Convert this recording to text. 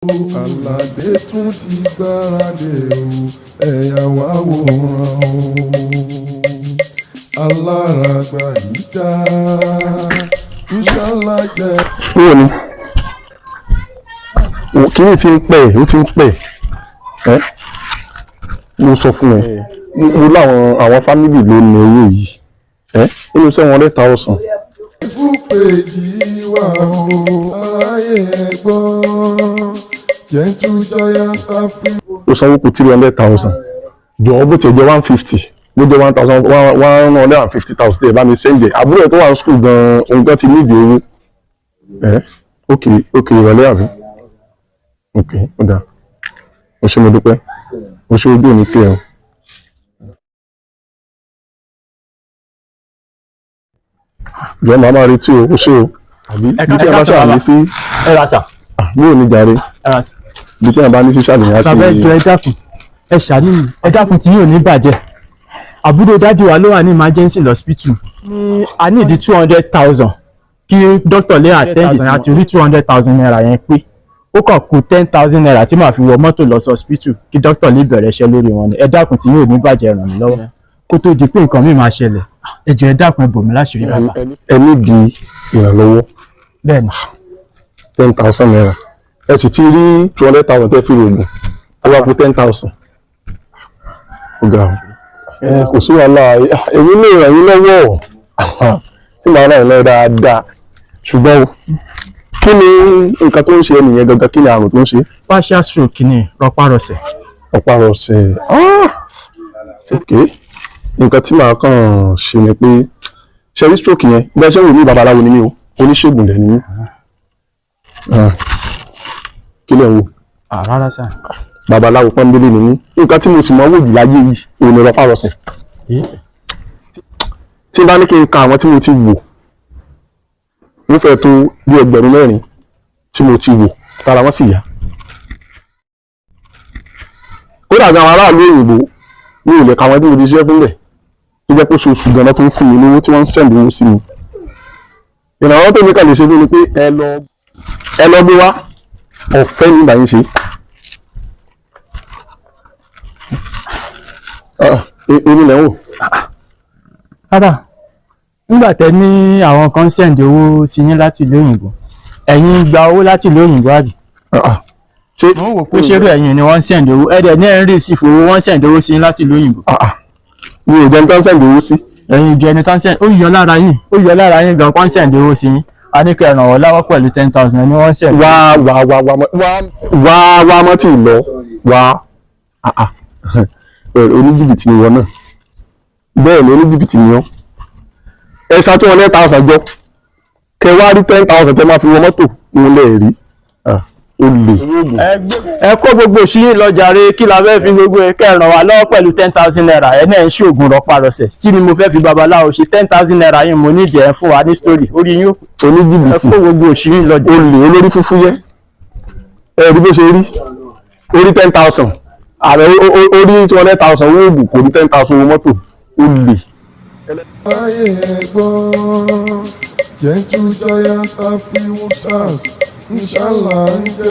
Àlàdé tún ti gbáradì o, ẹ̀yà wá wòran o. Aláràgbà yìí dá ìṣàlá jẹ. Báwo ni? Kìíní ti ń pẹ́ ó ti ń pẹ́ ẹ́ mo sọ fún ẹ mo láwọn àwọn fámìlì ló ní owó yìí ẹ́ nínú 700,000. Facebook page wà o, aráyé ẹ gbọ́, Gentle Giant Africa. Ó sanwó kù 300,000 jọ̀ọ́ bó tiẹ̀ jẹ́ 150 bó jẹ́ 150,000 tẹ̀ bá mi sẹ́ǹdẹ̀ àbúrò ẹ̀ tó wà ní skul gan-an òun gan ti nídìí owó ẹ́ òkè ìrọ̀lẹ́ àbí ok ó dáa mo ṣe mo dúpẹ́ mo ṣe ojú òní tiẹ̀ o. jọ̀ọ́ màá máa retí o ó ṣe o àbí bí tí a bá ṣàlàyé sí mi ò ní jàre bí tí a bá ní sí ṣàlàyé àti. bàbá ẹjọ ẹ ṣàánú ẹ dákun tí yóò ní bàjẹ́ àbúrò dádì wa ló wà ní emergency hospital ní a ní ìdí 200,000 kí dókítà lè attend àti rí 200,000 naira yẹn pé ó kàn kù 10,000 naira tí màá fi wọ mọ́tò lọ sí hospital kí dókítà lè bẹ̀rẹ̀ iṣẹ́ lórí wọn ni ẹ dákun tí yóò ní bàjẹ́ ràn mí lọ́wọ́ kó tó di pé nǹkan mi máa ṣẹlẹ̀ ẹ jọ̀ọ́ ẹ dákun ẹ bò mí láṣìírí bàbá. ẹ ní di ìrànlọ́wọ́ bẹ́ẹ̀ni 10,000 naira ẹ sì ti rí 200,000 tẹ́ fi rògùn ó wá kù 10,000 ó ga ọ kò sí wàhálà èmi lè ràn yín lọ́wọ́ tí màá ràn yín lọ́wọ́ dáadáa ṣùgbọ́n kí ni nǹkan tó ń ṣe ẹnìyẹn gangan kí ni àrùn tó ń ṣe. partial stroke ni rọpárọsẹ̀. rọpárọsẹ̀ ok nǹkan tí màá kàn ṣe ni pé ṣẹ́rí stroke yẹn bí ẹ ṣe ń wò ní babaláwo ni mí o oníṣègùn dẹ̀ ni mí kí lẹ̀ ń wò. rárá sà. babaláwo pọ́nbélé ni mí nǹkan tí mo sì mọ̀ wò jù láyé yìí òun ni rọpárọsẹ̀ tí n bá ní kí n ka àwọn tí mo ti wò mo fẹ́ tó bí 4,000 tí mo ti wò tára wọn sì yá. kódà gan àwọn aráàlú òyìnbó mi ò lè ka wọn bí mo ti ṣiṣẹ́ fúnlẹ̀ tó jẹ́ pé oṣooṣù gan-an tó ń fún mi lówó tí wọ́n ń sẹ̀ǹdì owó sí mi. ìrànwọ́ tó ní kàn lè ṣe fún mi pé ẹ lọ gbé wá ọ̀fẹ́ ní ìgbà yín ṣe. èmi lẹ́ ń wò. rárá nígbà tẹ ní àwọn kan sẹ̀ǹdì owó sí yín láti ìlú òyìnbó ẹ̀yin gba owó láti ìlú òyìnbó àbí. ṣé wọ́n wò pé ṣérú ẹ̀yin ni wọ́n sẹ̀ǹdì owó ẹ̀dẹ̀ ní ẹ̀ ń rí sí fowó wọ́n sẹ̀ǹdì owó sí yín láti ìlú òyìnbó. mi ò jẹun tán sẹ̀ǹdì owó sí. ẹ̀yin ìjọ ẹni tán sẹ̀ǹdì ó yọ lára yín gan kan sẹ̀ǹdì owó sí yín a ní kẹ́ ẹ ràn wọ́n lọ́wọ́ pẹ̀lú 10,000 ni wọ́n sẹ̀ǹdì. wá mọ́ tí ì lọ wá oníjìbìtì ni wọn náà bẹ́ẹ̀ ni oníjìbìtì ni wọn ẹ ṣá 200,000 jọ kẹ wá rí 10,000 tẹ máa fi wọ mọ́tò òun lè rí ó lè. ẹ kó gbogbo òṣìyìn lọ jàre kí la fẹ́ fi gbogbo ẹ kẹ́ ràn wá lọ́wọ́ pẹ̀lú 10,000 naira ẹ náà ń ṣoògùn rọpárọsẹ̀ sí ni mo fẹ́ fi babaláwo ṣe 10,000 naira yìí mo níjẹ̀ fún wa ní story orí yín oníjìbìtì ẹ kó gbogbo òṣìyìn lọ jàre. ó lè olórí fúnfún yẹ ẹ rí bó ṣe rí orí 10,000 ààrẹ orí 200,000 owó oògùn kò rí 10,000 owó mọ́tò ó lè. Ayé ẹ gbọ́, Gentle Giant Africa, inshallah ń jẹ́.